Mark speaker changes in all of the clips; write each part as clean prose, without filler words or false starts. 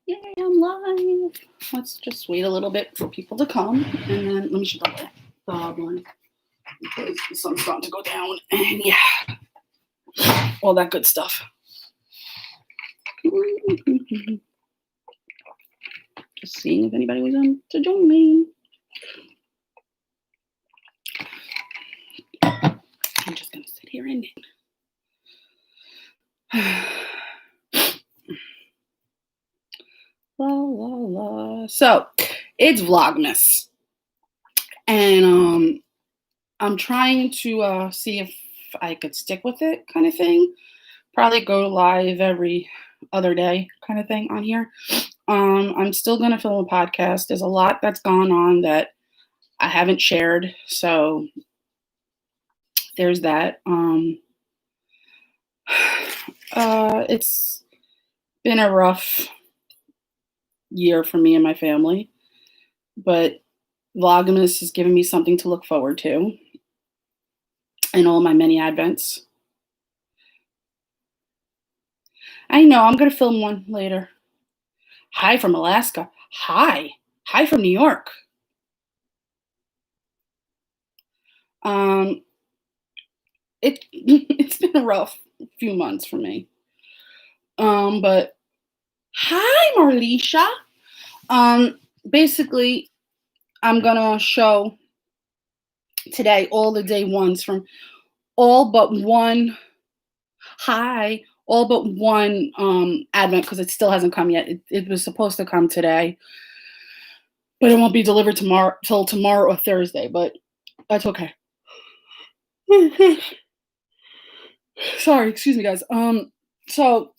Speaker 1: Yay, I'm live. Let's just wait a little bit for people to come. And then let me shut the dog one because the sun's starting to go down. And yeah, all that good stuff. Just seeing if anybody was on to join me. I'm just going to sit here and la la la. So it's Vlogmas, and I'm trying to see if I could stick with it, kind of thing. Probably go live every other day, kind of thing on here. I'm still gonna film a podcast. There's a lot that's gone on that I haven't shared, so there's that. It's been a rough year for me and my family, but Vlogmas has given me something to look forward to in all my many advents. I know, I'm going to film one later. Hi from Alaska. Hi from New York. It's been a rough few months for me. But hi, Marlisha. Basically, I'm gonna show today all the day ones from all but one. All but one advent, because it still hasn't come yet. It was supposed to come today, but it won't be delivered till tomorrow or Thursday. But that's okay. Sorry, excuse me, guys. So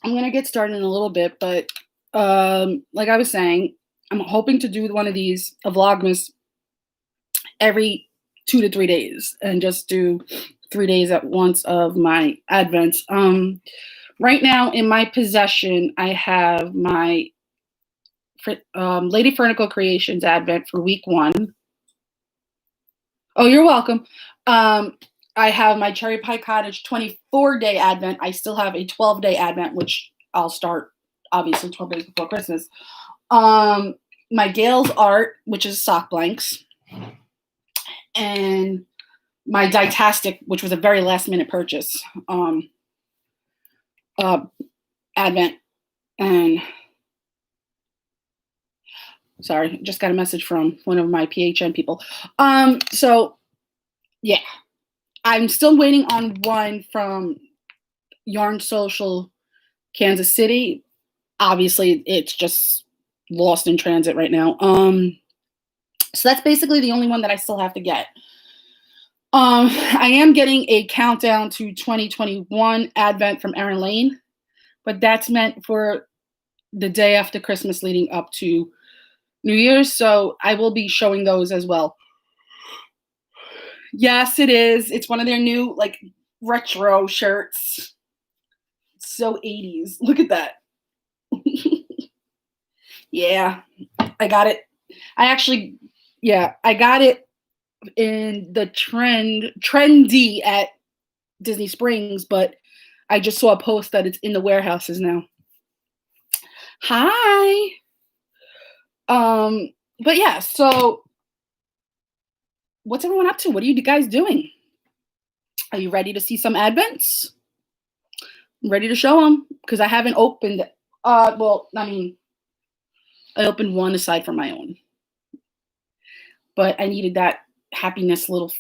Speaker 1: I'm gonna get started in a little bit, but like I was saying, I'm hoping to do one of these, a Vlogmas, every 2 to 3 days, and just do 3 days at once of my advents. Right now in my possession, I have my Lady Fernicle Creations advent for week 1. Oh, you're welcome. I have my Cherry Pie Cottage 24-day advent. I still have a 12-day advent, which I'll start obviously 12 days before Christmas. My Gail's Art, which is sock blanks, and my Ditastic, which was a very last minute purchase, advent. And sorry, just got a message from one of my PHN people. So yeah, I'm still waiting on one from Yarn Social Kansas City. Obviously, it's just lost in transit right now. So that's basically the only one that I still have to get. I am getting a countdown to 2021 advent from Erin Lane, but that's meant for the day after Christmas leading up to New Year's, so I will be showing those as well. Yes, it is. It's one of their new, like, retro shirts. So 80s. Look at that. Yeah, I got it. I got it in the trendy at Disney Springs, but I just saw a post that it's in the warehouses now. Hi. But yeah, so what's everyone up to? What are you guys doing? Are you ready to see some advents? I'm ready to show them because I haven't opened. Well, I mean, I opened one aside from my own, but I needed that happiness little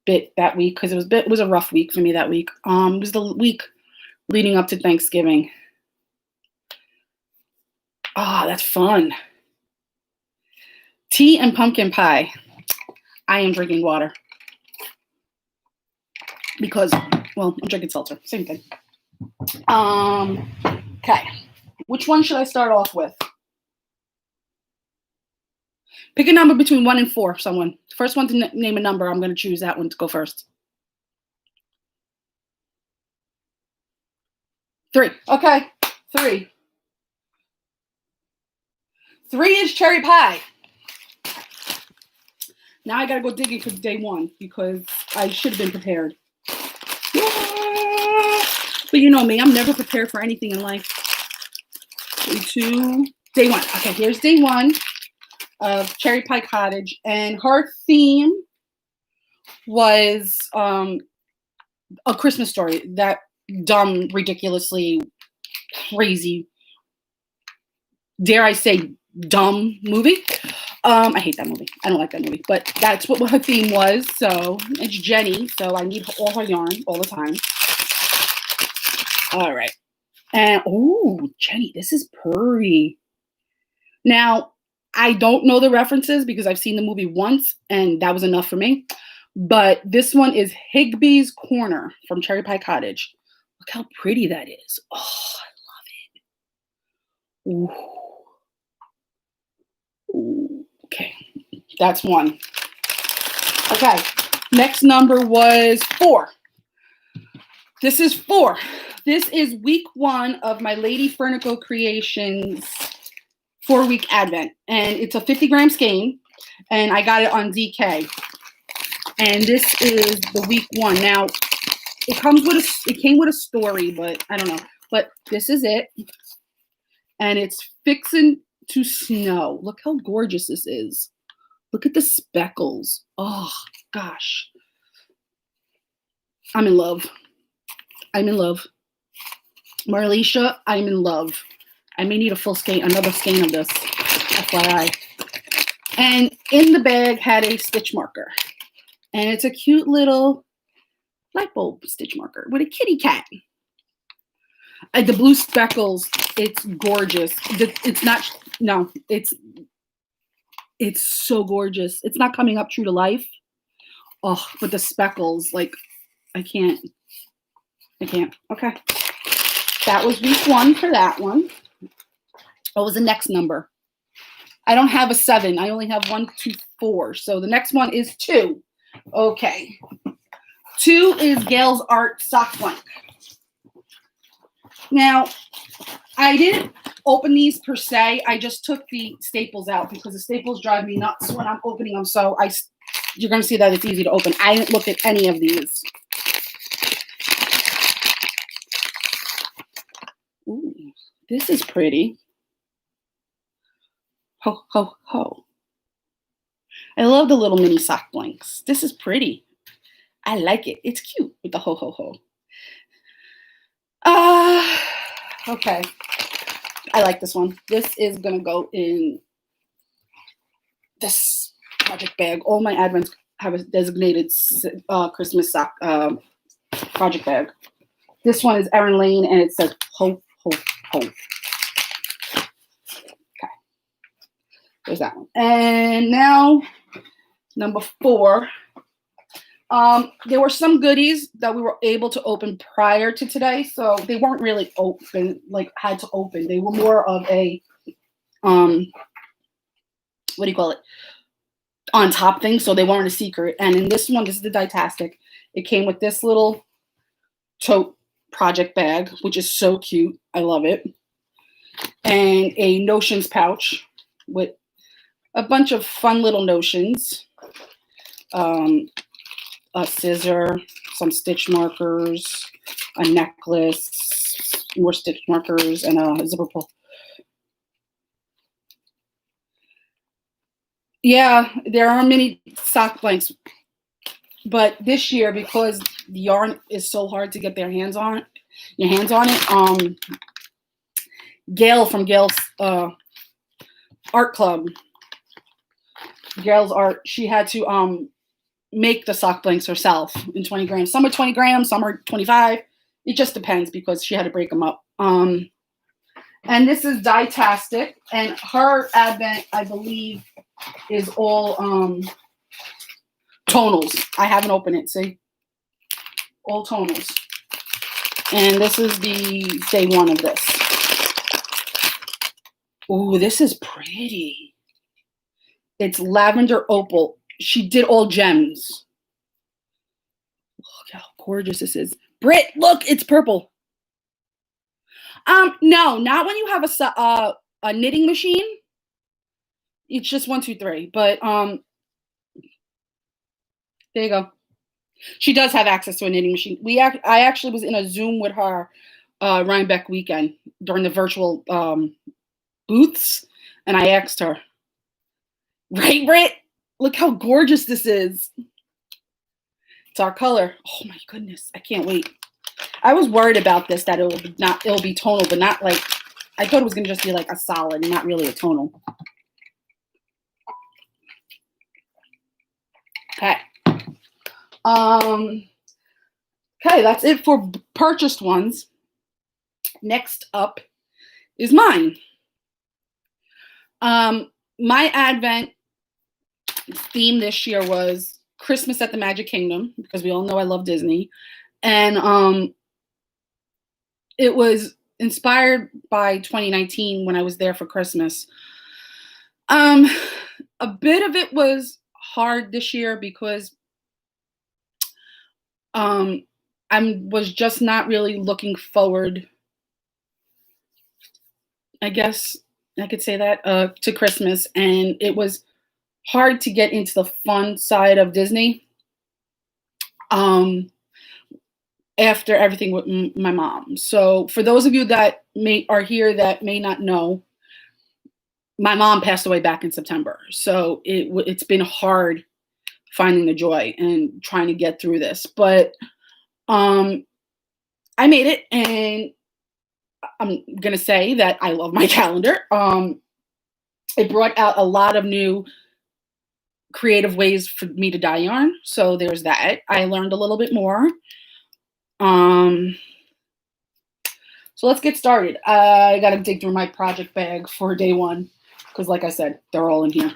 Speaker 1: bit that week because it was a rough week for me that week. It was the week leading up to Thanksgiving. That's fun. Tea and pumpkin pie. I am drinking water because, well, I'm drinking seltzer. Same thing. Okay. Which one should I start off with? Pick a number between 1 and 4, someone. First one to name a number, I'm going to choose that one to go first. 3. Okay. 3. 3 is cherry pie. Now I got to go digging for day 1 because I should have been prepared. Yeah. But you know me, I'm never prepared for anything in life. into day one. Okay, here's day one of Cherry Pie Cottage, and her theme was A Christmas Story. That dumb, ridiculously crazy, dare I say, dumb movie. I hate that movie. I don't like that movie, but that's what her theme was. So it's Jenny, so I need all her yarn all the time. All right. And oh, Jenny, this is pretty. Now, I don't know the references because I've seen the movie once and that was enough for me. But this one is Higby's Corner from Cherry Pie Cottage. Look how pretty that is. Oh, I love it. Ooh. Ooh. Okay, that's one. Okay, next number was 4. This is 4. This is week 1 of my Lady Fernico Creations 4-week advent, and it's a 50-gram skein, and I got it on DK. And this is the week 1. Now, it came with a story, but I don't know. But this is it, and it's fixing to snow. Look how gorgeous this is. Look at the speckles. Oh gosh, I'm in love. I'm in love. Marlisha, I'm in love. I may need a full skein, another skein of this, FYI. And in the bag had a stitch marker. And it's a cute little light bulb stitch marker with a kitty cat. The blue speckles, it's gorgeous. It's not, no, it's so gorgeous. It's not coming up true to life. Oh, but the speckles, like, I can't. Okay. That was week 1 for that one. What was the next number? I don't have a 7. I only have 1, 2, 4. So the next one is 2. Okay. 2 is Gail's Art Sock Blank. Now, I didn't open these per se. I just took the staples out because the staples drive me nuts when I'm opening them. So you're going to see that it's easy to open. I didn't look at any of these. Ooh, this is pretty. Ho, ho, ho. I love the little mini sock blanks. This is pretty. I like it. It's cute with the ho, ho, ho. Okay. I like this one. This is going to go in this project bag. All my advents have a designated Christmas sock project bag. This one is Erin Lane, and it says ho, ho, ho. Okay. There's that one. And now, number 4. There were some goodies that we were able to open prior to today, so they weren't really open, like had to open. They were more of a, what do you call it, on top thing, so they weren't a secret. And in this one, this is the Ditastic. It came with this little tote project bag, which is so cute. I love it. And a notions pouch with a bunch of fun little notions. A scissor, some stitch markers, a necklace, more stitch markers, and a zipper pull. Yeah, there are many sock blanks, but this year, because the yarn is so hard to get your hands on it, Gail from Gail's art club, Gail's Art, she had to make the sock blanks herself in 20 grams. Some are 20 grams, some are 25. It just depends because she had to break them up. And this is Ditastic, and her advent, I believe, is all tonals. I haven't opened it, see? All tonals. And this is the day 1 of this. Ooh, this is pretty. It's lavender opal. She did all gems. Look how gorgeous this is. Britt, look, it's purple. No, not when you have a knitting machine. It's just 1, 2, 3. But there you go. She does have access to a knitting machine. I actually was in a Zoom with her Rhinebeck weekend during the virtual booths, and I asked her, right, Britt? Look how gorgeous this is. It's our color. Oh my goodness, I can't wait. I was worried about this, that it'll be tonal, but not like, I thought it was gonna just be like a solid, not really a tonal. Okay. Okay, that's it for purchased ones. Next up is mine. My Advent theme this year was Christmas at the Magic Kingdom, because we all know I love Disney. And it was inspired by 2019 when I was there for Christmas. A bit of it was hard this year because I was just not really looking forward, I guess I could say that, to Christmas. And it was hard to get into the fun side of Disney after everything with my mom. So for those of you that are here that may not know, my mom passed away back in September. So it's been hard finding the joy and trying to get through this. But I made it, and I'm going to say that I love my calendar. It brought out a lot of new creative ways for me to dye yarn. So there's that. I learned a little bit more. So let's get started. I got to dig through my project bag for day one, because like I said, they're all in here.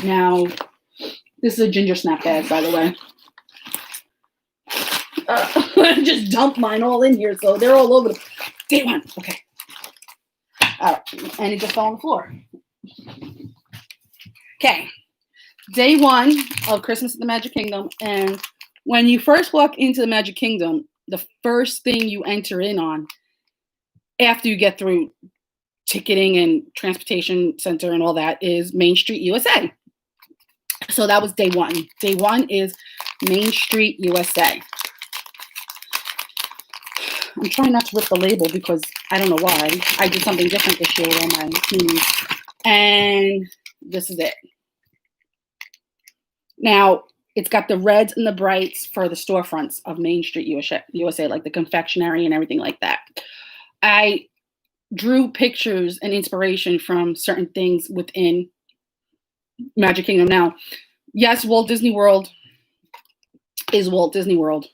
Speaker 1: Now, this is a ginger snap bag, by the way. I just dumped mine all in here, so they're all over the day one. Okay. All right, and it just fell on the floor. Okay. Day one of Christmas at the Magic Kingdom, and when you first walk into the Magic Kingdom, the first thing you enter in on after you get through ticketing and transportation center and all that is Main Street USA. So that was day one. Day one is Main Street USA. I'm trying not to rip the label because I don't know why. I did something different this year with all my minis. And this is it. Now, it's got the reds and the brights for the storefronts of Main Street USA, like the confectionery and everything like that. I drew pictures and inspiration from certain things within Magic Kingdom. Now, yes, Walt Disney World is Walt Disney World.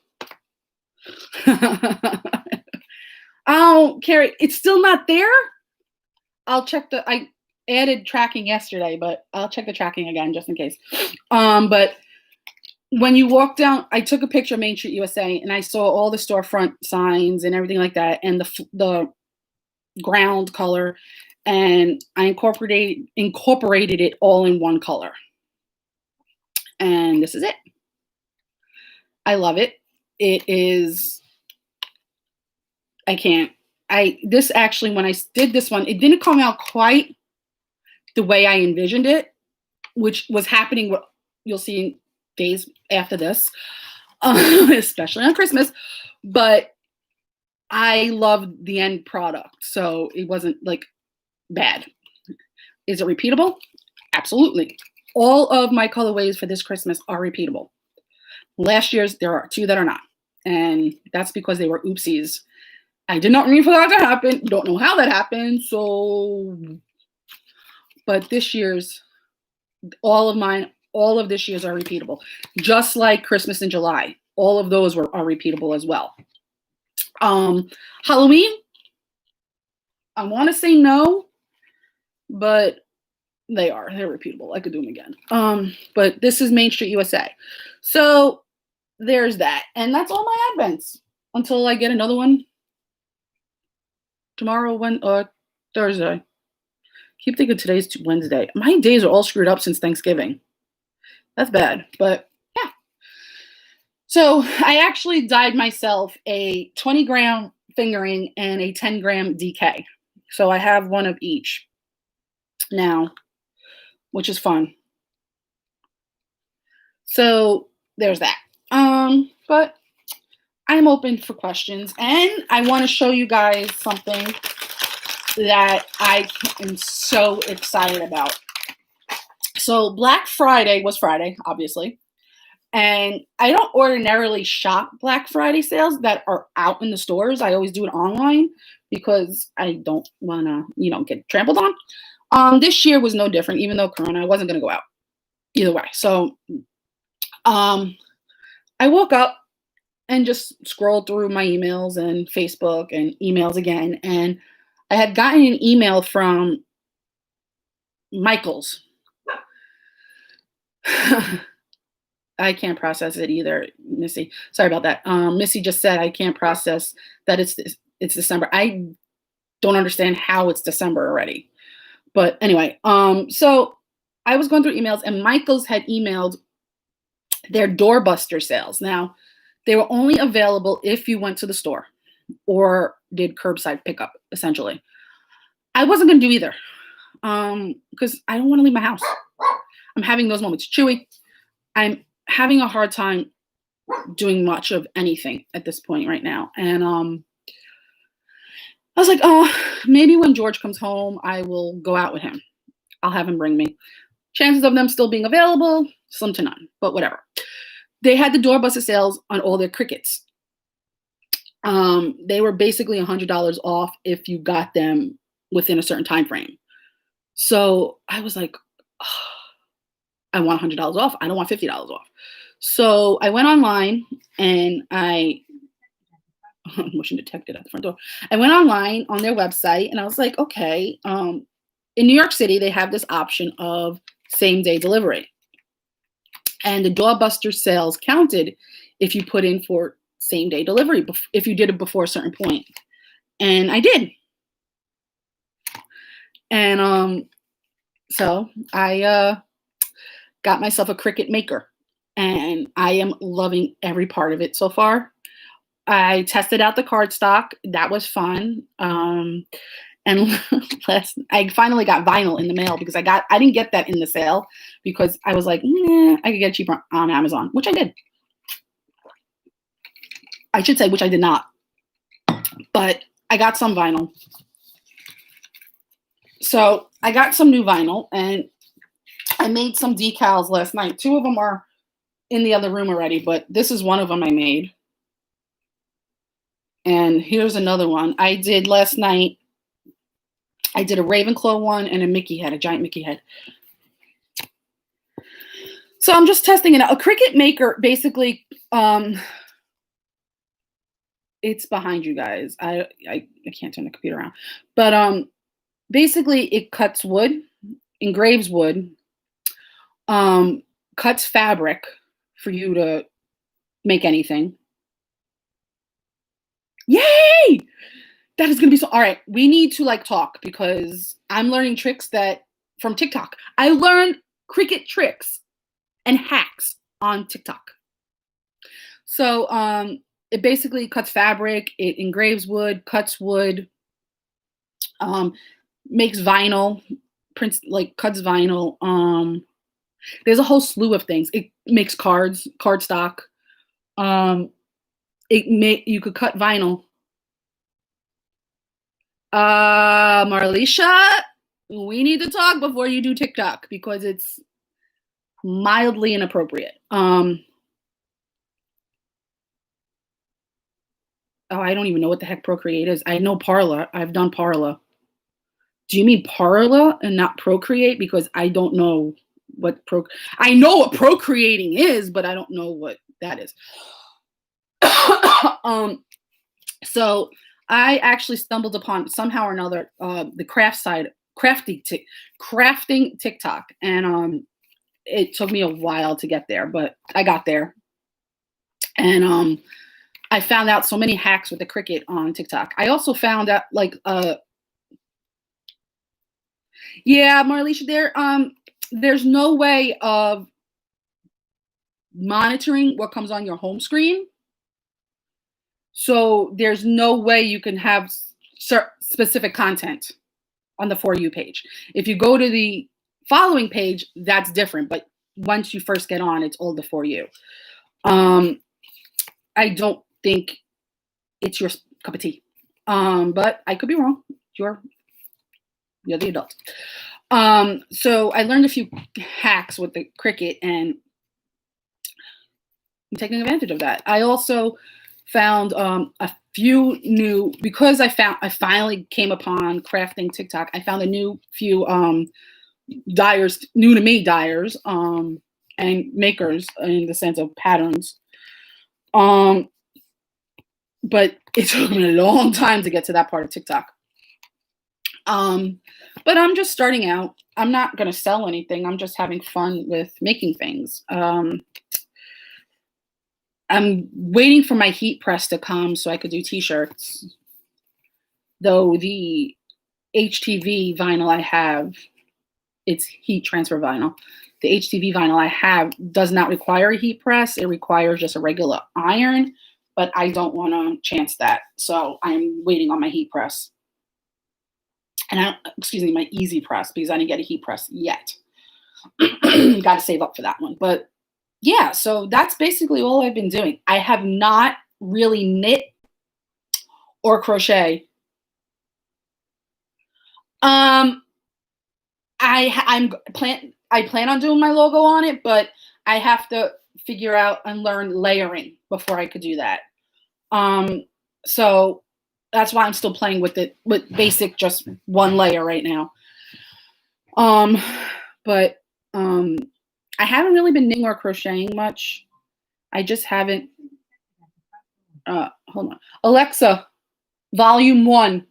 Speaker 1: Oh, Carrie, it's still not there? I'll check I added tracking yesterday, but I'll check the tracking again just in case. But when you walk down, I took a picture of Main Street USA, and I saw all the storefront signs and everything like that, and the ground color, and I incorporated it all in one color. And this is it. I love it. It is, this actually, when I did this one, it didn't come out quite the way I envisioned it, which was happening, what you'll see in days after this, especially on Christmas, but I loved the end product, so it wasn't like bad. Is it repeatable? Absolutely. All of my colorways for this Christmas are repeatable. Last year's, there are 2 that are not, and that's because they were oopsies. I did not mean for that to happen. Don't know how that happened. So, but this year's, all of this year's are repeatable. Just like Christmas in July, all of those are repeatable as well. Halloween, I want to say no, but they're repeatable. I could do them again. But this is Main Street USA. So there's that. And that's all my Advents until I get another one tomorrow, Thursday. Keep thinking today's Wednesday. My days are all screwed up since Thanksgiving. That's bad, but yeah. So I actually dyed myself a 20-gram fingering and a 10-gram DK. So I have one of each now, which is fun. So there's that. But I'm open for questions, and I want to show you guys something that I am so excited about. So Black Friday was Friday, obviously. And I don't ordinarily shop Black Friday sales that are out in the stores. I always do it online because I don't want to, get trampled on. This year was no different, even though Corona, I wasn't going to go out either way. So I woke up and just scrolled through my emails and Facebook and emails again. And I had gotten an email from Michael's. I can't process it either, Missy. Sorry about that. Missy just said I can't process that it's December. I don't understand how it's December already. But anyway, so I was going through emails, and Michael's had emailed their doorbuster sales. Now, they were only available if you went to the store or did curbside pickup, essentially. I wasn't going to do either because I don't want to leave my house. I'm having those moments. Chewy, I'm having a hard time doing much of anything at this point right now. And I was like, oh, maybe when George comes home, I will go out with him. I'll have him bring me. Chances of them still being available, slim to none, but whatever. They had the doorbuster sales on all their Crickets. They were basically $100 off if you got them within a certain time frame. So I was like, oh, I want $100 off. I don't want $50 off. So I went online and motion detected at the front door. I went online on their website and I was like, okay, in New York City, they have this option of same-day delivery. And the doorbuster sales counted if you put in for same-day delivery, if you did it before a certain point. And I did. And so I got myself a Cricut maker. And I am loving every part of it so far. I tested out the cardstock. That was fun. And I finally got vinyl in the mail because I didn't get that in the sale because I was like, I could get it cheaper on Amazon, which I did. I should say, which I did not. But I got some vinyl. So I got some new vinyl and I made some decals last night. 2 of them are in the other room already, but this is one of them I made. And here's another one I did last night. I did a Ravenclaw one and a Mickey head, a giant Mickey head. So I'm just testing it out. A Cricut maker, basically, it's behind you guys. I can't turn the computer around. But basically it cuts wood, engraves wood, cuts fabric for you to make anything. Yay! That is going to be so. All right, we need to talk because I'm learning tricks from TikTok. I learned Cricut tricks and hacks on TikTok. So it basically cuts fabric, it engraves wood, cuts wood, makes vinyl, prints cuts vinyl. There's a whole slew of things. It makes cards, cardstock. You could cut vinyl. Marlisha, we need to talk before you do TikTok because it's mildly inappropriate. Oh, I don't even know what the heck Procreate is. I know Parla. I've done Parla. Do you mean Parla and not Procreate? Because I don't know what I know what procreating is, but I don't know what that is. So I actually stumbled upon somehow or another the crafting TikTok, and it took me a while to get there, but I got there, and I found out so many hacks with the Cricut on TikTok. I also found out yeah, Marlisha, there's no way of monitoring what comes on your home screen. So there's no way you can have specific content on the For You page. If you go to the following page, that's different. But once you first get on, it's all the For You. I don't think it's your cup of tea. But I could be wrong. You're the adult. So I learned a few hacks with the Cricut, and I'm taking advantage of that. I also found a few new, because I finally came upon crafting TikTok. I found a few dyers, new to me dyers, and makers in the sense of patterns. But it took me a long time to get to that part of TikTok. But I'm just starting out. I'm not going to sell anything. I'm just having fun with making things. I'm waiting for my heat press to come so I could do t-shirts. Though the HTV vinyl I have, it's heat transfer vinyl. The HTV vinyl I have does not require a heat press. It requires just a regular iron, but I don't want to chance that. So I'm waiting on my heat press. And my easy press, because I didn't get a heat press yet. Got to save up for that one. But yeah, so that's basically all I've been doing. I have not really knit or crochet. I plan on doing my logo on it, but I have to figure out and learn layering before I could do that. So that's why I'm still playing with basic, just one layer right now. But I haven't really been knitting or crocheting much. I just haven't. Hold on. Alexa, volume 1.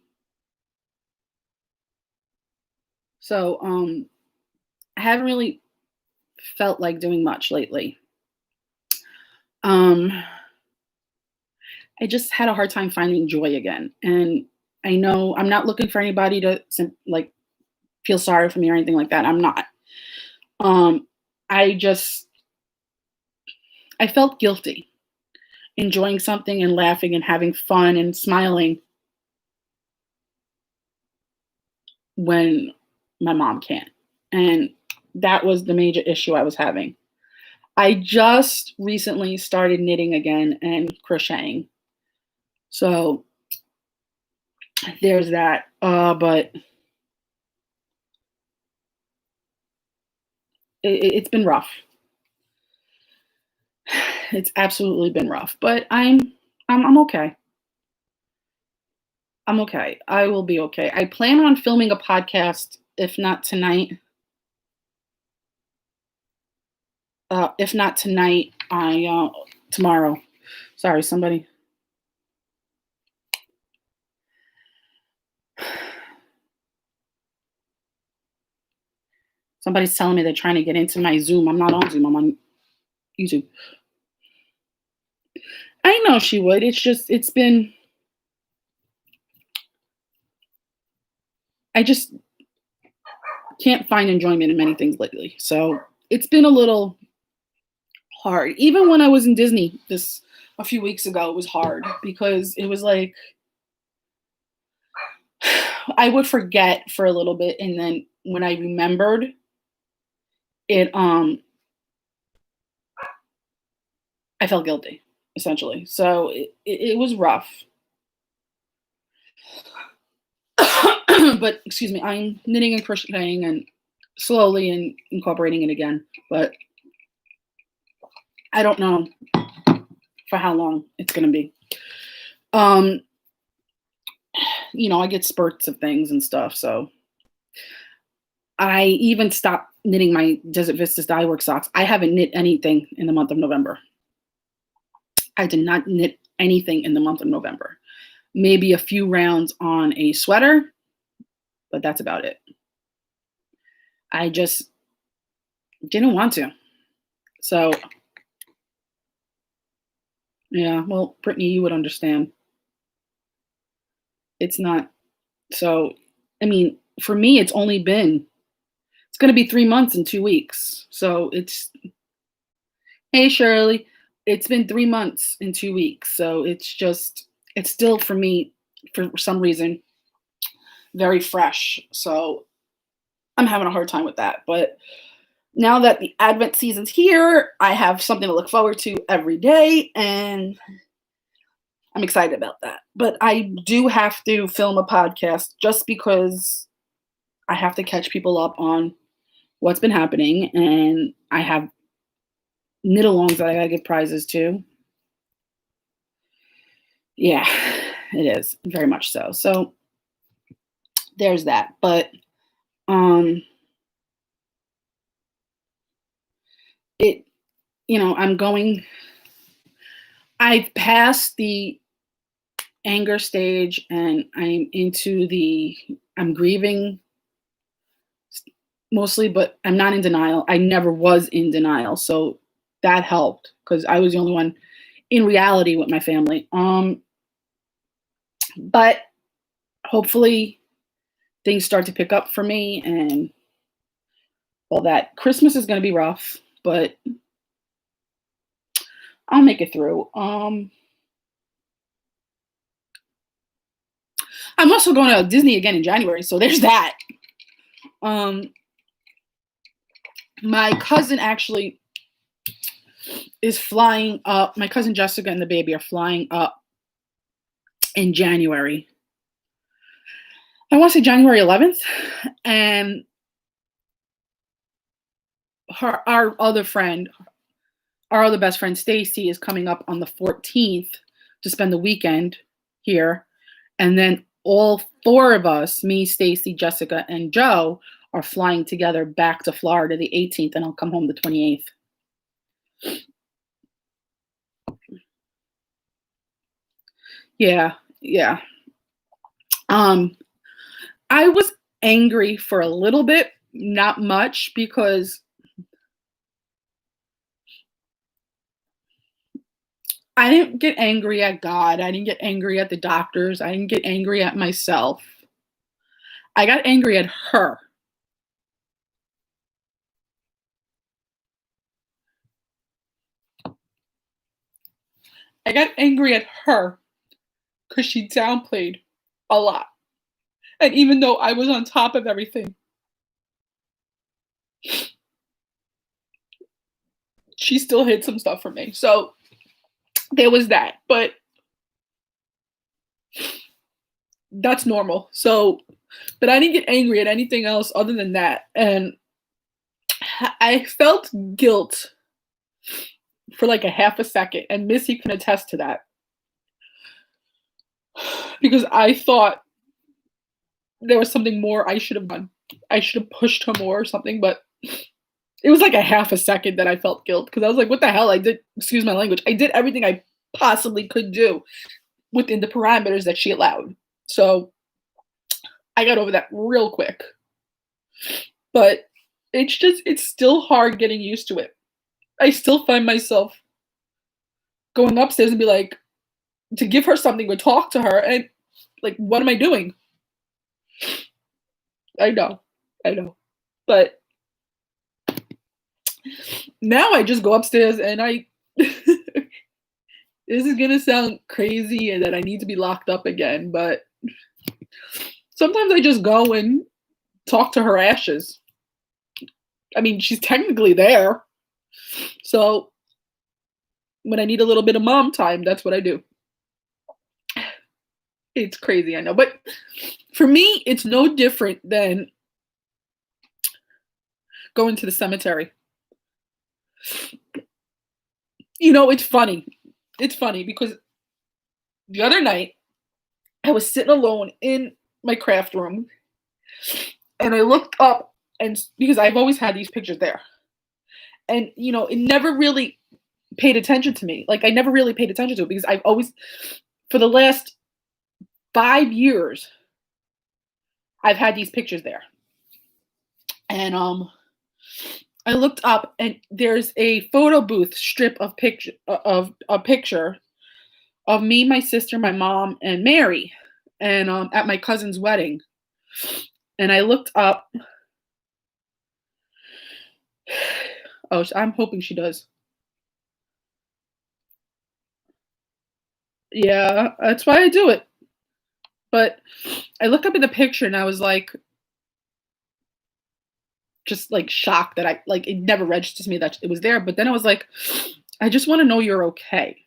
Speaker 1: So I haven't really felt like doing much lately. I just had a hard time finding joy again. And I know I'm not looking for anybody to like feel sorry for me or anything like that. I'm not. I felt guilty enjoying something and laughing and having fun and smiling when my mom can't. And that was the major issue I was having. I just recently started knitting again and crocheting. So there's that. But it's been rough. It's absolutely been rough, but I'm okay. I'm okay. I will be okay. I plan on filming a podcast, if not tonight. If not tonight, tomorrow. Sorry, somebody. Somebody's telling me they're trying to get into my Zoom. I'm not on Zoom. I'm on YouTube. I know she would. It's been. I just can't find enjoyment in many things lately. So it's been a little hard. Even when I was in Disney a few weeks ago, it was hard because it was like I would forget for a little bit, and then when I remembered it, I felt guilty, essentially. So it was rough. But excuse me, I'm knitting and crocheting and slowly and incorporating it again. But I don't know for how long it's going to be. I get spurts of things and stuff. So I even stopped knitting my Desert Vistas dye work socks. I haven't knit anything in the month of November. I did not knit anything in the month of November. Maybe a few rounds on a sweater, but that's about it. I just didn't want to. So, yeah, well, Brittany, you would understand. It's not. So, I mean, for me, it's going to be 3 months and 2 weeks. So hey, Shirley, it's been 3 months and 2 weeks. So it's still for me, for some reason, very fresh. So I'm having a hard time with that. But now that the Advent season's here, I have something to look forward to every day. And I'm excited about that. But I do have to film a podcast just because I have to catch people up on what's been happening, and I have knit-alongs that I gotta give prizes to. Yeah, it is very much so. So there's that. But um, it, I'm going. I've passed the anger stage, and I'm grieving mostly, but I'm not in denial. I never was in denial, so that helped because I was the only one in reality with my family. But hopefully things start to pick up for me and all that. Christmas is going to be rough, but I'll make it through. I'm also going to Disney again in January, so there's that. My cousin actually is flying up. My cousin Jessica and the baby are flying up in January. I want to say January 11th, and our other best friend Stacy is coming up on the 14th to spend the weekend here, and then all four of us, me, Stacy, Jessica, and Joe, are flying together back to Florida the 18th, and I'll come home the 28th. Yeah. I was angry for a little bit, not much, because I didn't get angry at God. I didn't get angry at the doctors. I didn't get angry at myself. I got angry at her. I got angry at her because she downplayed a lot. And even though I was on top of everything, she still hid some stuff from me. So there was that. But that's normal. So, but I didn't get angry at anything else other than that. And I felt guilt for like a half a second. And Missy can attest to that. Because I thought there was something more I should have done. I should have pushed her more or something, but it was like a half a second that I felt guilt because I was like, what the hell? Excuse my language, I did everything I possibly could do within the parameters that she allowed. So I got over that real quick. But it's still hard getting used to it. I still find myself going upstairs and be like, to give her something or talk to her, and like, what am I doing? I know. But now I just go upstairs and this is gonna sound crazy and that I need to be locked up again, but sometimes I just go and talk to her ashes. I mean, she's technically there. So when I need a little bit of mom time, that's what I do. It's crazy, I know. But for me, it's no different than going to the cemetery. It's funny. It's funny because the other night I was sitting alone in my craft room and I looked up, and because I've always had these pictures there, and it never really paid attention to me. Like I never really paid attention to it because I've always, for the last 5 years, I've had these pictures there. And I looked up and there's a photo booth strip of a picture of me, my sister, my mom, and Mary, and at my cousin's wedding. And I looked up. Oh, I'm hoping she does. Yeah, that's why I do it. But I looked up in the picture and I was like, just like shocked that it never registered to me that it was there. But then I was like, I just want to know you're okay.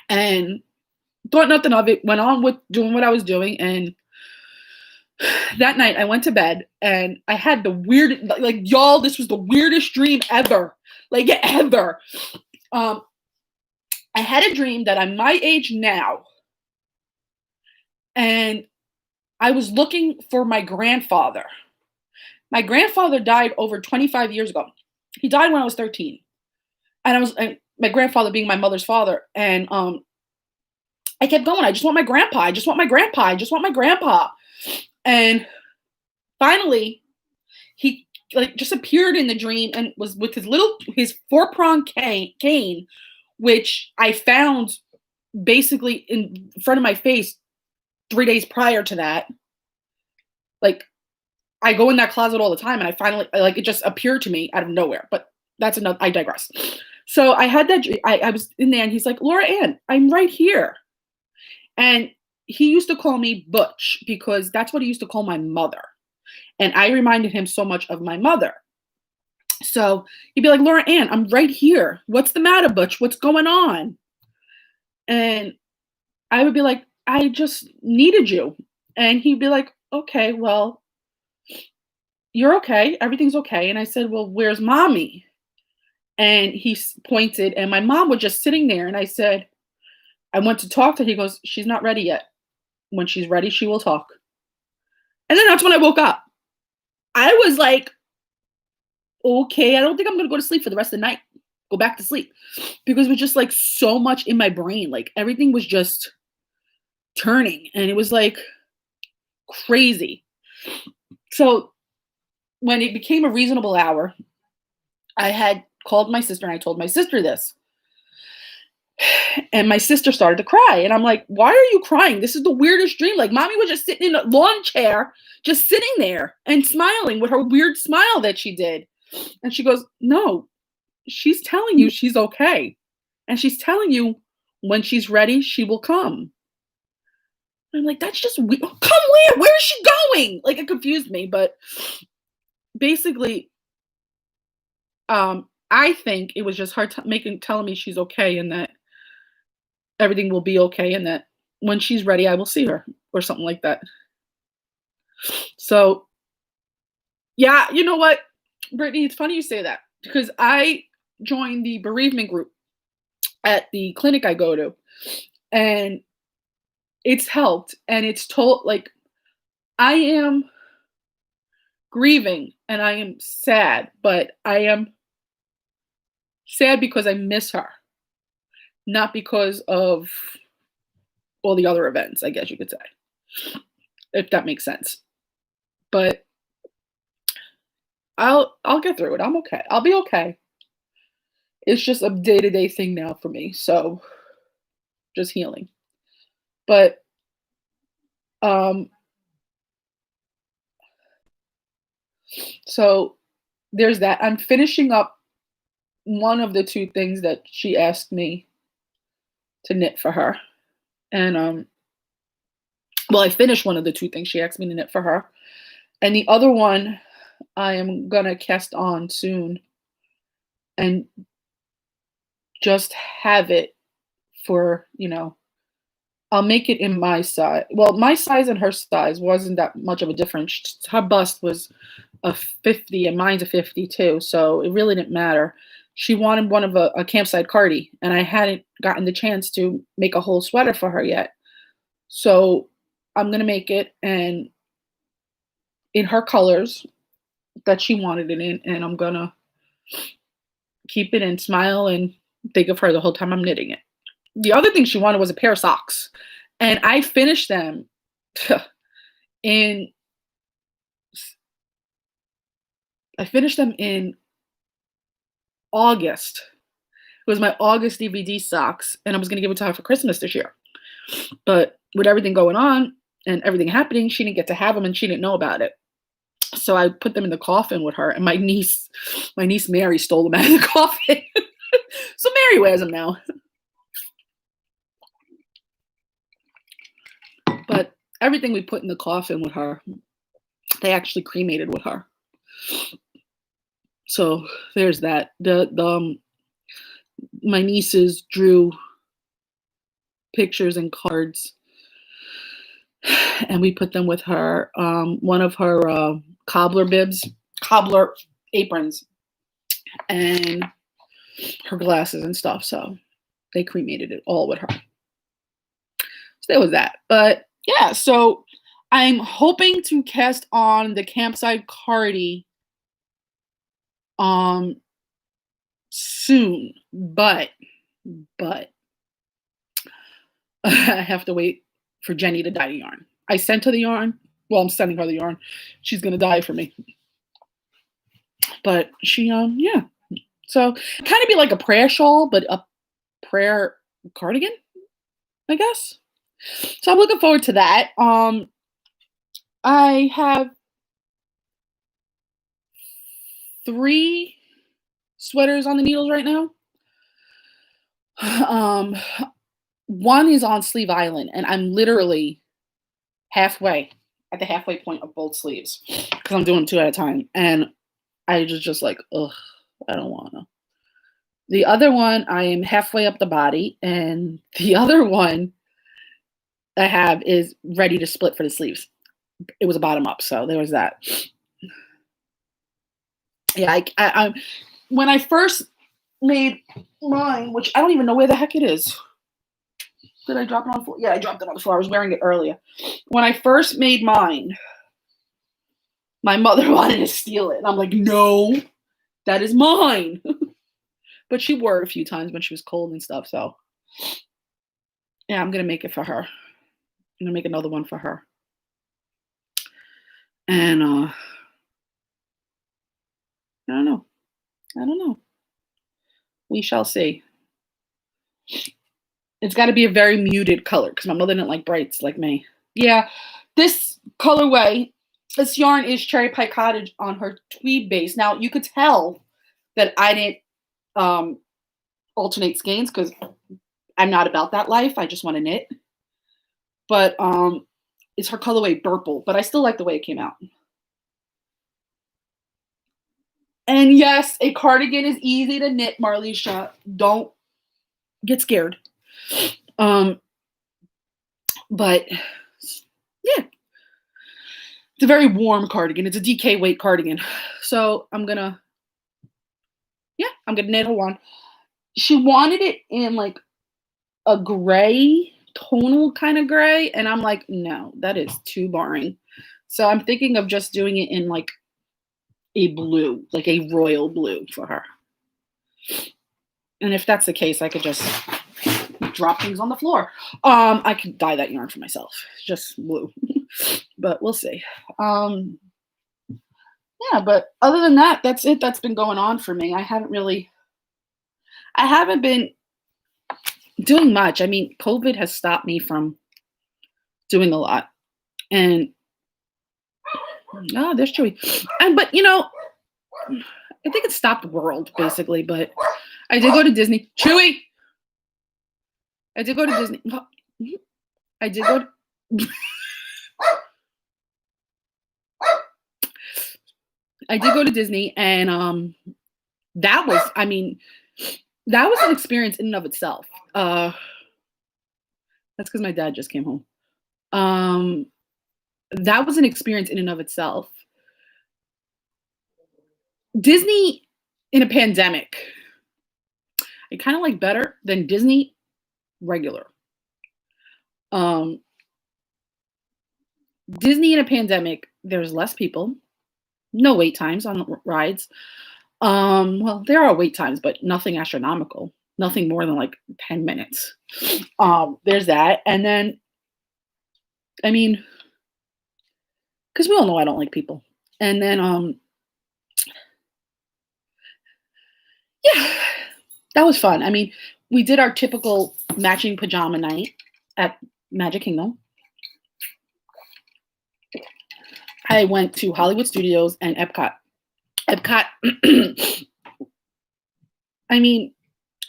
Speaker 1: And thought nothing of it, went on with doing what I was doing. And that night I went to bed and I had the weird, like y'all, this was the weirdest dream ever. Like ever. I had a dream that I'm my age now and I was looking for my grandfather. My grandfather died over 25 years ago. He died when I was 13. And my grandfather being my mother's father. And I kept going. I just want my grandpa. I just want my grandpa. I just want my grandpa. And finally, he like just appeared in the dream and was with his 4-pronged cane, which I found basically in front of my face 3 days prior to that. Like I go in that closet all the time, and I finally like it just appeared to me out of nowhere. But that's another. I digress. So I had that. I was in there, and he's like, "Laura Ann, I'm right here." And he used to call me Butch because that's what he used to call my mother. And I reminded him so much of my mother. So he'd be like, "Laura Ann, I'm right here. What's the matter, Butch? What's going on?" And I would be like, "I just needed you." And he'd be like, "Okay, well, you're okay. Everything's okay." And I said, "Well, where's mommy?" And he pointed, and my mom was just sitting there. And I said, "I went to talk to her." He goes, "She's not ready yet. When she's ready, she will talk." And then that's when I woke up. I was like, okay, I don't think I'm going to go to sleep for the rest of the night. Go back to sleep. Because it was just like so much in my brain. Like everything was just turning. And it was like crazy. So when it became a reasonable hour, I had called my sister and I told my sister this. And my sister started to cry. And I'm like, "Why are you crying? This is the weirdest dream." Like mommy was just sitting in a lawn chair, just sitting there and smiling with her weird smile that she did. And she goes, "No, she's telling you she's okay. And she's telling you when she's ready, she will come." And I'm like, that's just weird. Come where? Where is she going? Like it confused me. But basically, I think it was just her telling me she's okay and that everything will be okay and that when she's ready, I will see her or something like that. So, yeah, you know what, Brittany, it's funny you say that because I joined the bereavement group at the clinic I go to, and it's helped. And it's told like I am grieving and I am sad, but I am sad because I miss her, not because of all the other events, I guess you could say, if that makes sense. But I'll get through it. I'm okay. I'll be okay. It's just a day-to-day thing now for me. So just healing. But um so there's that. I'm finishing up one of the two things that she asked me to knit for her. And well, I finished one of the two things she asked me to knit for her. And the other one I am gonna cast on soon and just have it for, I'll make it in my size. Well, my size and her size wasn't that much of a difference. Her bust was a 50 and mine's a 52, so it really didn't matter. She wanted one of a campsite cardi, and I hadn't gotten the chance to make a whole sweater for her yet. So I'm gonna make it and in her colors that she wanted it in, and I'm gonna keep it and smile and think of her the whole time I'm knitting it. The other thing she wanted was a pair of socks, and I finished them in August. It was my August DVD socks, and I was gonna give it to her for Christmas this year. But with everything going on and everything happening, she didn't get to have them, and she didn't know about it. So I put them in the coffin with her, and my niece Mary stole them out of the coffin. So Mary wears them now. But everything we put in the coffin with her, they actually cremated with her. So there's that. My nieces drew pictures and cards And we put them with her, one of her cobbler aprons, and her glasses and stuff. So they cremated it all with her. So there was that. But yeah, so I'm hoping to cast on the campsite cardi soon, but I have to wait for Jenny to dye the yarn. I sent her the yarn. Well, I'm sending her the yarn. She's gonna dye for me. But she yeah. So kind of be like a prayer shawl, but a prayer cardigan, I guess. So I'm looking forward to that. I have 3 sweaters on the needles right now. One is on Sleeve Island, and I'm literally halfway at the halfway point of both sleeves because I'm doing 2 at a time, and I just like, ugh, I don't wanna. The other one, I am halfway up the body, and the other one I have is ready to split for the sleeves. It was a bottom up, so there was that. Yeah, I when I first made mine, which I don't even know where the heck it is. Did I drop it on the floor? Yeah, I dropped it on the floor. I was wearing it earlier. When I first made mine, my mother wanted to steal it, and I'm like, no, that is mine. But she wore it a few times when she was cold and stuff. So yeah, I'm gonna make it for her. I'm gonna make another one for her. And I don't know. I don't know. We shall see. It's got to be a very muted color because my mother didn't like brights like me. Yeah, this colorway, this yarn is Cherry Pie Cottage on her tweed base. Now you could tell that I didn't alternate skeins because I'm not about that life. I just want to knit. But it's her colorway Purple, but I still like the way it came out. And yes, a cardigan is easy to knit, Marlisha. Don't get scared. But yeah, it's a very warm cardigan. It's a DK weight cardigan. So I'm gonna knit her one. She wanted it in like a gray, tonal kind of gray, and I'm like, no, that is too boring. So I'm thinking of just doing it in like a blue, like a royal blue for her. And if that's the case, I could just drop things on the floor. I could dye that yarn for myself, just blue. But we'll see. Yeah, but other than that, that's it. That's been going on for me. I haven't been doing much. I mean, COVID has stopped me from doing a lot. And there's Chewy. But you know, I think it stopped the world basically, but I did go to Disney. Chewy! I did go to Disney. I did go to I did go to Disney, and that was, I mean, that was an experience in and of itself. That's because my dad just came home. That was an experience in and of itself. Disney in a pandemic, I kind of like better than Disney regular. Disney in a pandemic, there's less people, no wait times on the rides. Well, there are wait times, but nothing astronomical, nothing more than like 10 minutes. There's that. And then, I mean, because we all know I don't like people. And then, yeah, that was fun. I mean, we did our typical matching pajama night at Magic Kingdom. I went to Hollywood Studios and Epcot. I mean,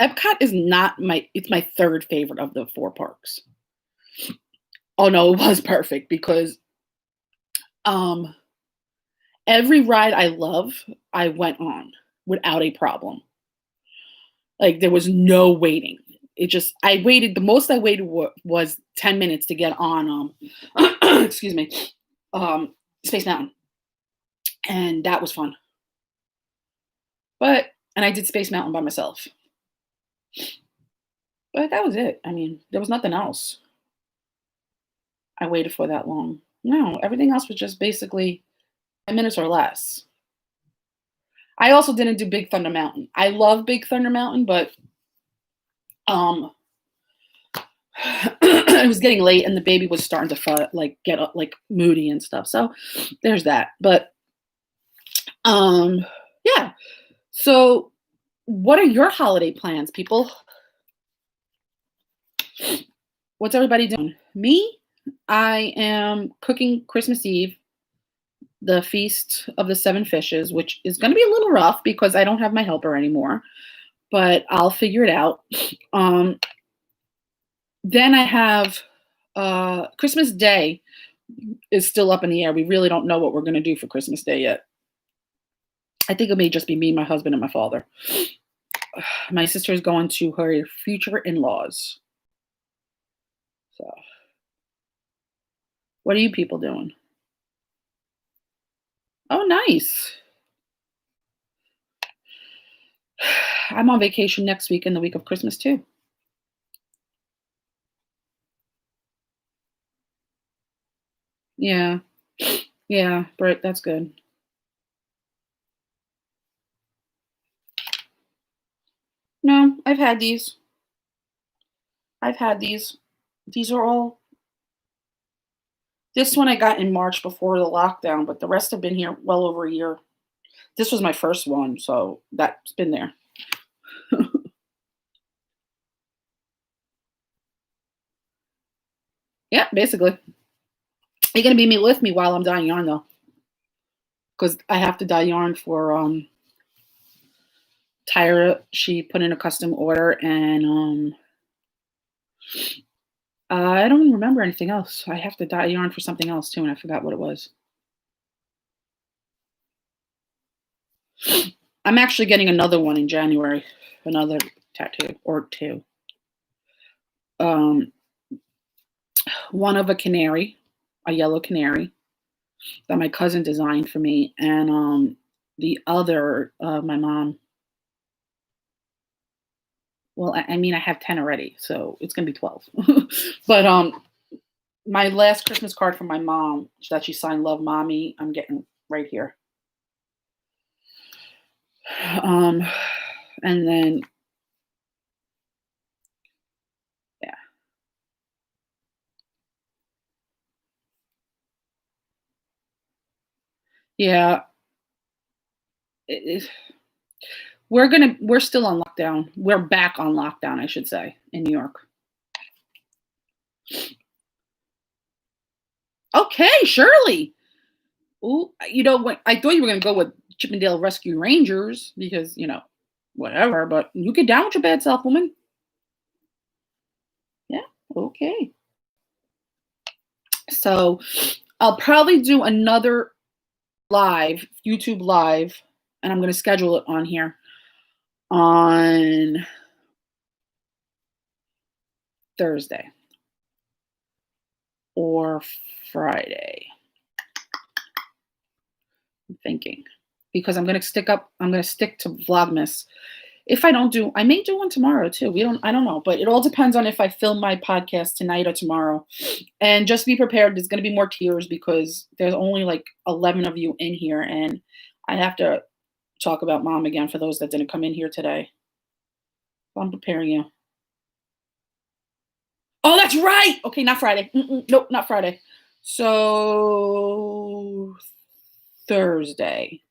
Speaker 1: Epcot is not it's my third favorite of the 4 parks. Oh no, it was perfect because every ride I love, I went on without a problem. Like there was no waiting. The most I waited was 10 minutes to get on excuse me, Space Mountain, and that was fun. And I did Space Mountain by myself, but that was it. I mean, there was nothing else I waited for that long. No, everything else was just basically 10 minutes or less. I also didn't do Big Thunder Mountain. I love Big Thunder Mountain, but um, it was getting late and the baby was starting to get up, like moody and stuff. So there's that. But yeah. So what are your holiday plans, people? What's everybody doing? Me, I am cooking Christmas Eve, the Feast of the Seven Fishes, which is going to be a little rough because I don't have my helper anymore, but I'll figure it out. Then I have Christmas Day is still up in the air. We really don't know what we're going to do for Christmas Day yet. I think it may just be me, my husband, and my father. My sister is going to her future in-laws. So, what are you people doing? Oh, nice. I'm on vacation next week and the week of Christmas too. Yeah. Yeah, Britt, that's good. No, I've had these. I've had these. These are all. This one I got in March before the lockdown, but the rest have been here well over a year. This was my first one, so that's been there. Yeah, basically. You're gonna be with me while I'm dyeing yarn though, because I have to dye yarn for Tyra. She put in a custom order, and I don't remember anything else. I have to dye yarn for something else too, and I forgot what it was. I'm actually getting another one in January, another tattoo or two. One of a canary, a yellow canary that my cousin designed for me, and the other, my mom. Well, I mean, I have 10 already, so it's gonna be 12. But my last Christmas card from my mom that she signed, "Love, Mommy," I'm getting right here. And then, yeah. Yeah. We're still on lockdown. We're back on lockdown, I should say, in New York. Okay, Shirley. Ooh, what? I thought you were gonna go with Chippendale Rescue Rangers because whatever. But you get down with your bad self, woman. Yeah. Okay. So I'll probably do another live, YouTube live, and I'm gonna schedule it on here on Thursday or Friday. I'm thinking because I'm gonna stick to Vlogmas. If I don't do, I may do one tomorrow too. I don't know, but it all depends on if I film my podcast tonight or tomorrow. And just be prepared. There's going to be more tears because there's only like 11 of you in here, and I have to talk about Mom again for those that didn't come in here today. So I'm preparing you. Oh, that's right. Okay, not Friday. Nope, not Friday. So Thursday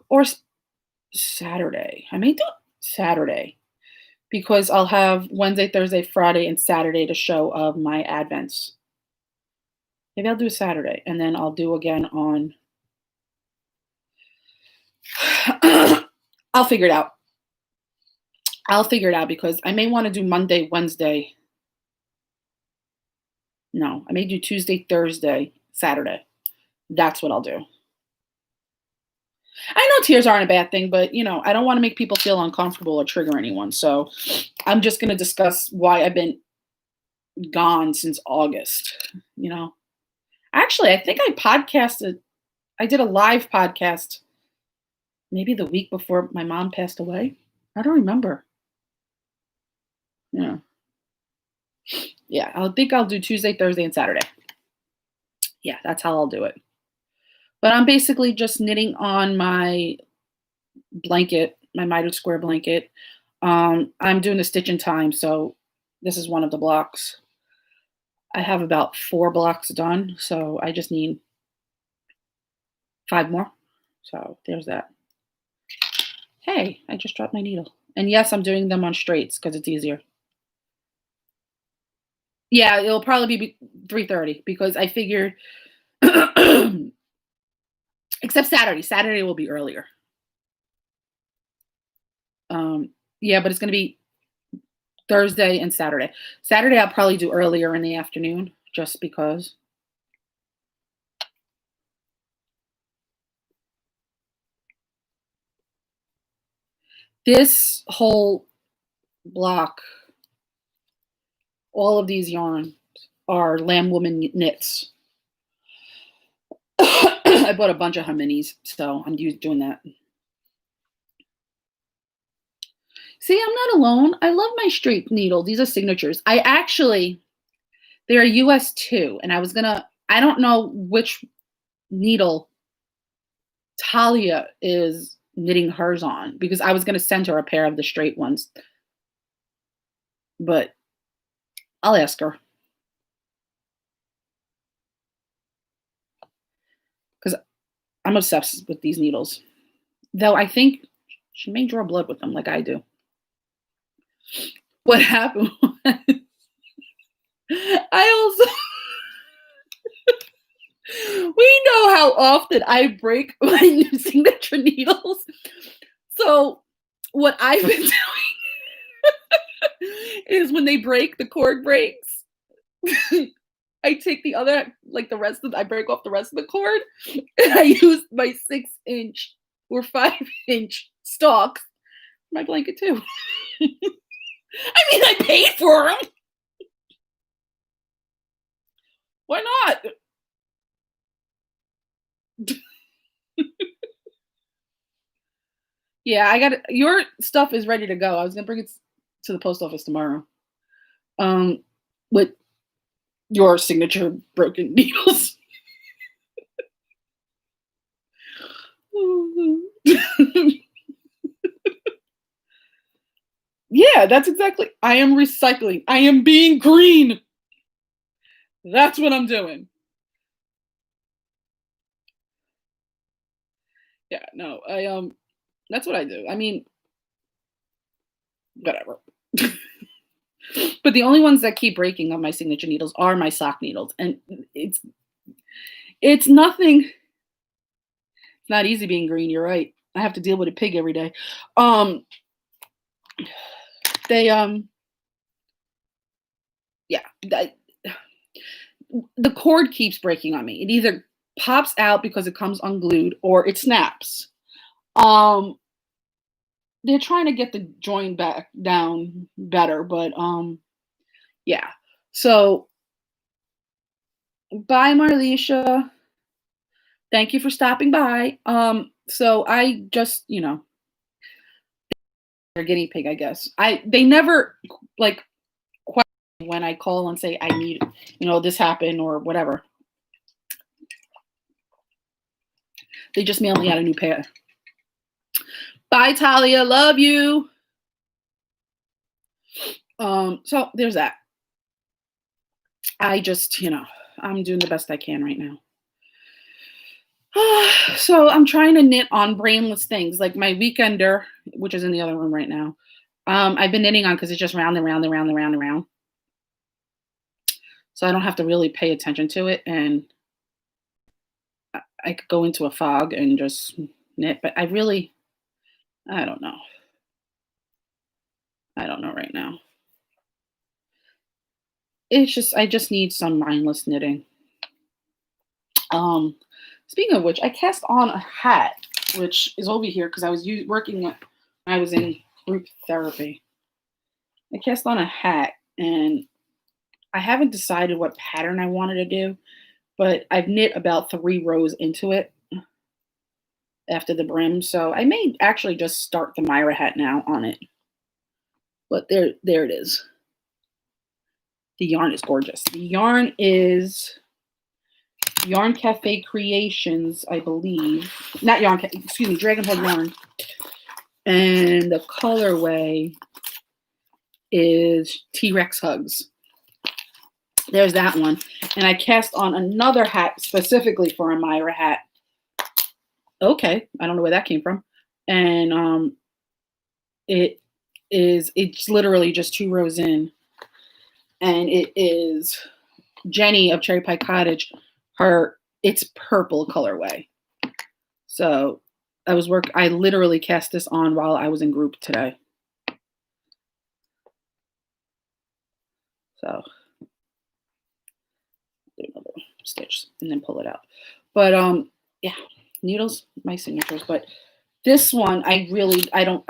Speaker 1: or Saturday. I may do Saturday because I'll have Wednesday, Thursday, Friday, and Saturday to show of my advents. Maybe I'll do a Saturday, and then I'll do again on. I'll figure it out. I'll figure it out because I may want to do Monday, Wednesday. No, I may do Tuesday, Thursday, Saturday. That's what I'll do. I know tears aren't a bad thing, but I don't want to make people feel uncomfortable or trigger anyone. So I'm just going to discuss why I've been gone since August, you know. Actually, I think I did a live podcast maybe the week before my mom passed away. I don't remember. Yeah. Yeah, I think I'll do Tuesday, Thursday, and Saturday. Yeah, that's how I'll do it. But I'm basically just knitting on my blanket, my mitered square blanket. I'm doing the stitch in time, so this is one of the blocks. I have about 4 blocks done, so I just need 5 more. So there's that. Hey, I just dropped my needle. And yes, I'm doing them on straights because it's easier. Yeah, it'll probably be 3:30 because I figured except Saturday. Saturday will be earlier. Yeah, but it's gonna be Thursday and Saturday. Saturday I'll probably do earlier in the afternoon just because. This whole block, all of these yarns are Lamb Woman knits. I bought a bunch of her minis, so I'm doing that. See, I'm not alone. I love my straight needle. These are signatures. They're US 2, and I don't know which needle Talia is knitting hers on because I was gonna send her a pair of the straight ones, but I'll ask her. Because I'm obsessed with these needles. Though I think she may draw blood with them like I do. What happened was I also we know how often I break my signature needles. So what I've been doing is when they break, the cord breaks. I take the other, like I break off the rest of the cord, and I use my 6-inch or 5-inch stalks for my blanket too. I mean, I paid for them. Why not? Yeah, your stuff is ready to go. I was gonna bring it to the post office tomorrow. With your signature broken needles. Yeah, that's exactly. I am recycling. I am being green. That's what I'm doing. Yeah, no, that's what I do. I mean, whatever. But the only ones that keep breaking of my signature needles are my sock needles, and it's nothing. It's not easy being green. You're right. I have to deal with a pig every day. They yeah. The cord keeps breaking on me. It either pops out because it comes unglued or it snaps. They're trying to get the joint back down better, but yeah. So bye, Marlisha. Thank you for stopping by. So I just, they're guinea pig, I guess. They never like question when I call and say I need, this happened or whatever. They just mail me out a new pair. Bye, Talia. Love you. So there's that. I just, I'm doing the best I can right now. So I'm trying to knit on brainless things like my weekender, which is in the other room right now. I've been knitting on because it's just round and round and round and round and round. So I don't have to really pay attention to it, and I could go into a fog and just knit. But I don't know. I don't know right now. I just need some mindless knitting. Speaking of which, I cast on a hat, which is over here because I was I was in group therapy. I cast on a hat, and I haven't decided what pattern I wanted to do, but I've knit about 3 rows into it after the brim, so I may actually just start the Myra hat now on it. But there it is. The yarn is gorgeous. The yarn is Yarn Cafe Creations, I believe. Not Yarn, excuse me, Dragon Head Yarn. And the colorway is T-Rex Hugs. There's that one. And I cast on another hat specifically for a Myra hat. Okay, I don't know where that came from. And it's literally just 2 rows in. And it is Jenny of Cherry Pie Cottage. It's purple colorway. So I literally cast this on while I was in group today. So do another stitch and then pull it out. But yeah, needles, my signatures. But this one, I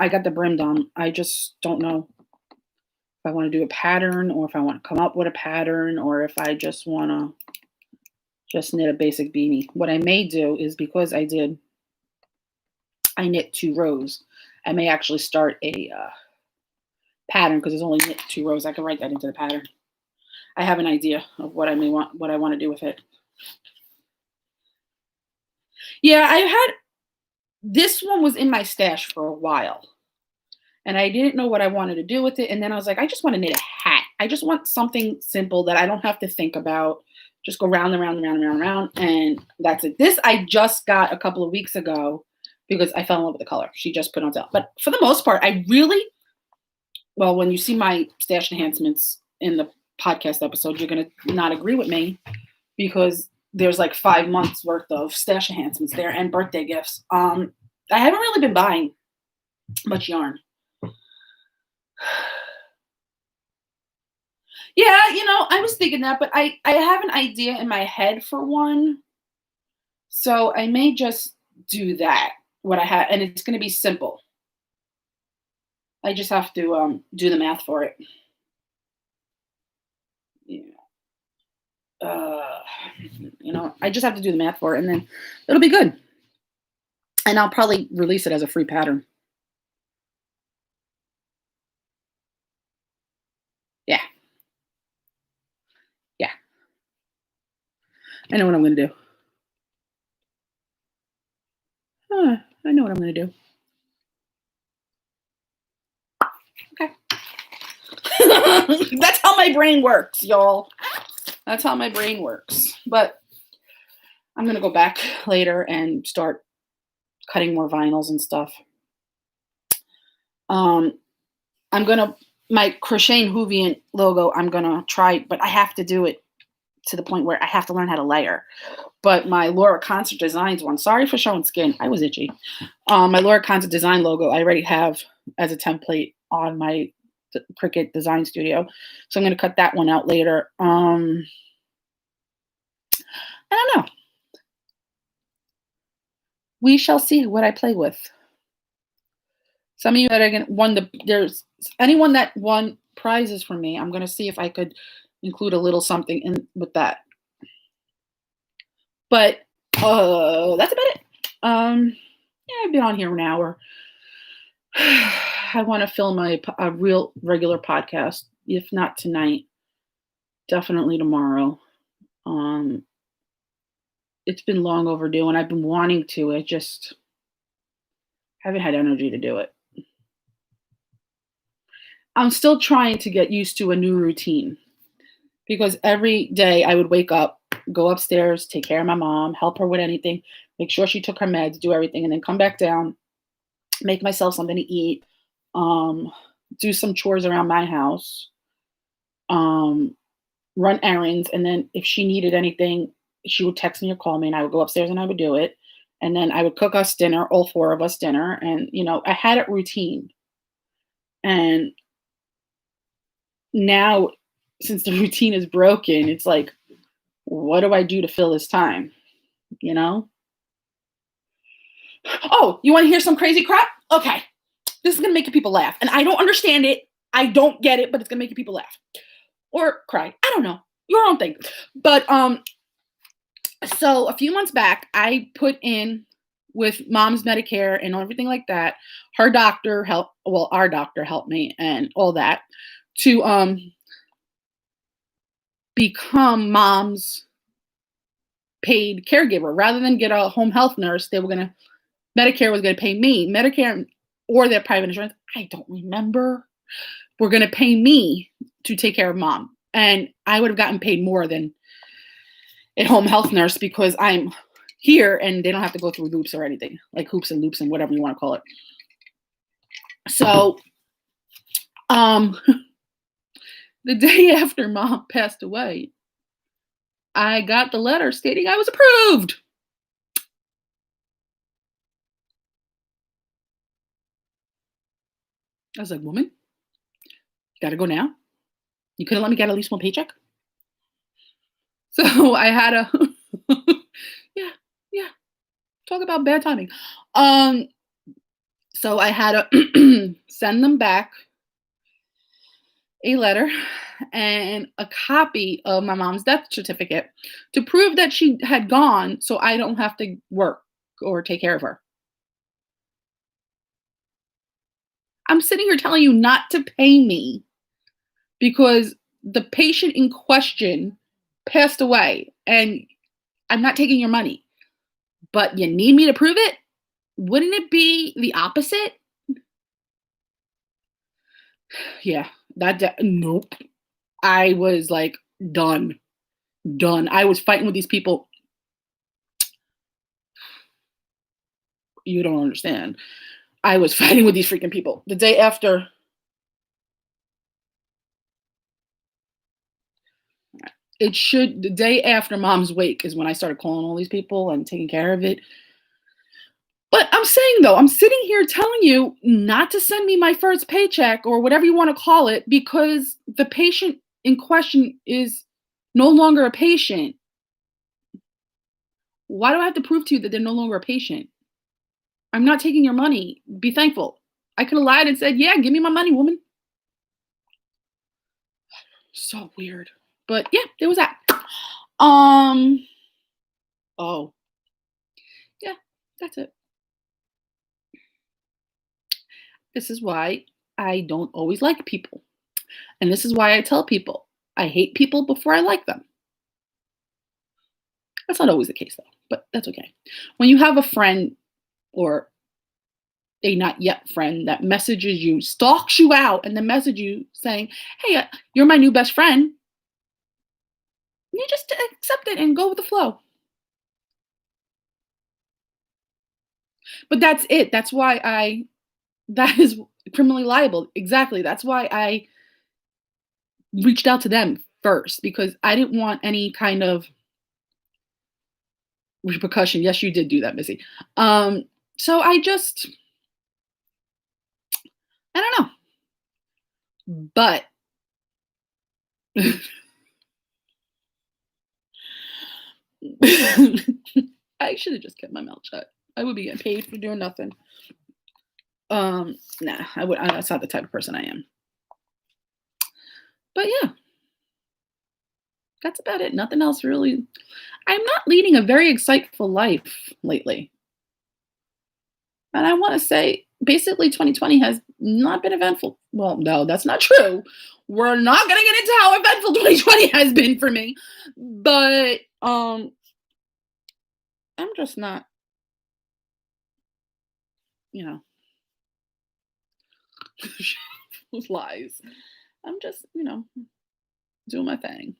Speaker 1: got the brim done. I just don't know if I want to do a pattern or if I want to come up with a pattern or if I just want to just knit a basic beanie. What I may do is, because I knit 2 rows, I may actually start a pattern because there's only knit 2 rows. I can write that into the pattern. I have an idea of what I want to do with it. Yeah, this one was in my stash for a while. And I didn't know what I wanted to do with it. And then I was like, I just want to knit a hat. I just want something simple that I don't have to think about. Just go round and round and round and round and round. And that's it. This I just got a couple of weeks ago because I fell in love with the color. She just put on sale. But for the most part, well, when you see my stash enhancements in the podcast episode, you're going to not agree with me because there's like 5 months worth of stash enhancements there and birthday gifts. I haven't really been buying much yarn. Yeah, I was thinking that, but I have an idea in my head for one. So I may just do that, what I have, and it's going to be simple. I just have to do the math for it. Yeah. I just have to do the math for it, and then it'll be good. And I'll probably release it as a free pattern. Yeah. Yeah. I know what I'm going to do. I know what I'm going to do. Okay. That's how my brain works, y'all. That's how my brain works. But I'm going to go back later and start cutting more vinyls and stuff. My Crocheting Whovian logo, I'm going to try, but I have to do it to the point where I have to learn how to layer. But my Laura Concert Designs one, sorry for showing skin, I was itchy. My Laura Concert Design logo, I already have as a template on my Cricut Design Studio. So I'm going to cut that one out later. I don't know. We shall see what I play with. Some of you that are there's anyone that won prizes from me, I'm going to see if I could include a little something in with that. But that's about it. Yeah, I've been on here an hour. I want to film a real regular podcast. If not tonight, definitely tomorrow. It's been long overdue, and I've been wanting to. I just haven't had energy to do it. I'm still trying to get used to a new routine because every day I would wake up, go upstairs, take care of my mom, help her with anything, make sure she took her meds, do everything, and then come back down, make myself something to eat, do some chores around my house, run errands, and then if she needed anything, she would text me or call me, and I would go upstairs and I would do it. And then I would cook us dinner, all 4 of us dinner, and I had it routine. And now, since the routine is broken, it's like, what do I do to fill this time? Oh, you want to hear some crazy crap? Okay. This is going to make people laugh. And I don't understand it. I don't get it, but it's going to make people laugh. or cry. I don't know. Your own thing. But so a few months back, I put in with mom's Medicare and everything like that. Her doctor helped, well, our doctor helped me and all that to become mom's paid caregiver. Rather than get a home health nurse, Medicare was gonna pay me. Medicare or their private insurance, I don't remember, were gonna pay me to take care of mom. And I would have gotten paid more than a home health nurse because I'm here and they don't have to go through loops or anything, like hoops and loops and whatever you want to call it. So the day after mom passed away, I got the letter stating I was approved. I was like, woman, you gotta go now. You couldn't let me get at least one paycheck. So I had a yeah, talk about bad timing. So I had to send them back a letter and a copy of my mom's death certificate to prove that she had gone so I don't have to work or take care of her. I'm sitting here telling you not to pay me because the patient in question passed away and I'm not taking your money. But you need me to prove it? Wouldn't it be the opposite? Yeah, nope. I was like done. I was fighting with these people. You don't understand. I was fighting with these freaking people. The day after, the day after mom's wake is when I started calling all these people and taking care of it. But I'm saying though, I'm sitting here telling you not to send me my first paycheck or whatever you want to call it because the patient in question is no longer a patient. Why do I have to prove to you that they're no longer a patient? I'm not taking your money. Be thankful. I could have lied and said, yeah, give me my money, woman. So weird. But yeah, there was that. Oh. Yeah, that's it. This is why I don't always like people. And this is why I tell people I hate people before I like them. That's not always the case though, but that's okay. When you have a friend or a not yet friend that messages you, stalks you out, and then message you saying, hey, you're my new best friend, you just accept it and go with the flow. But that's it. That is criminally liable. Exactly. That's why I reached out to them first because I didn't want any kind of repercussion. Yes, you did do that, Missy. So I don't know. But I should have just kept my mouth shut. I would be getting paid for doing nothing. Nah, that's not the type of person I am. But yeah, that's about it. Nothing else really. I'm not leading a very exciteful life lately. And I want to say basically 2020 has not been eventful. Well, no, that's not true. We're not going to get into how eventful 2020 has been for me. But I'm just not, you know, lies. I'm just, doing my thing.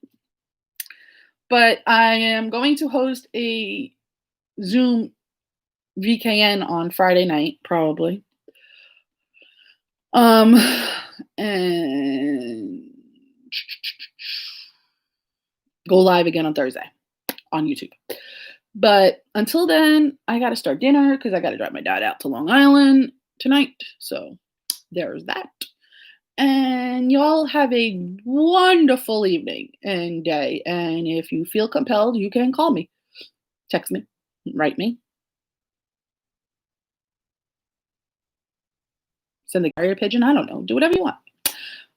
Speaker 1: But I am going to host a Zoom VKN on Friday night, probably. And go live again on Thursday on YouTube. But until then, I got to start dinner because I got to drive my dad out to Long Island tonight. So there's that. And y'all have a wonderful evening and day. And if you feel compelled, you can call me, text me, write me, send the carrier pigeon. I don't know. Do whatever you want.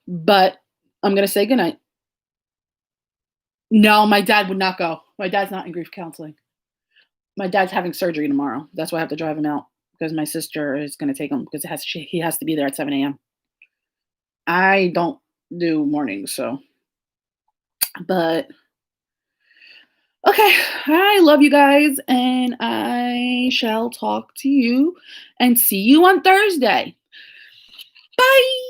Speaker 1: But I'm going to say goodnight. No, my dad would not go. My dad's not in grief counseling. My dad's having surgery tomorrow. That's why I have to drive him out because my sister is going to take him because he has to be there at 7 a.m. I don't do mornings, so but okay. I love you guys, and I shall talk to you and see you on Thursday. Bye.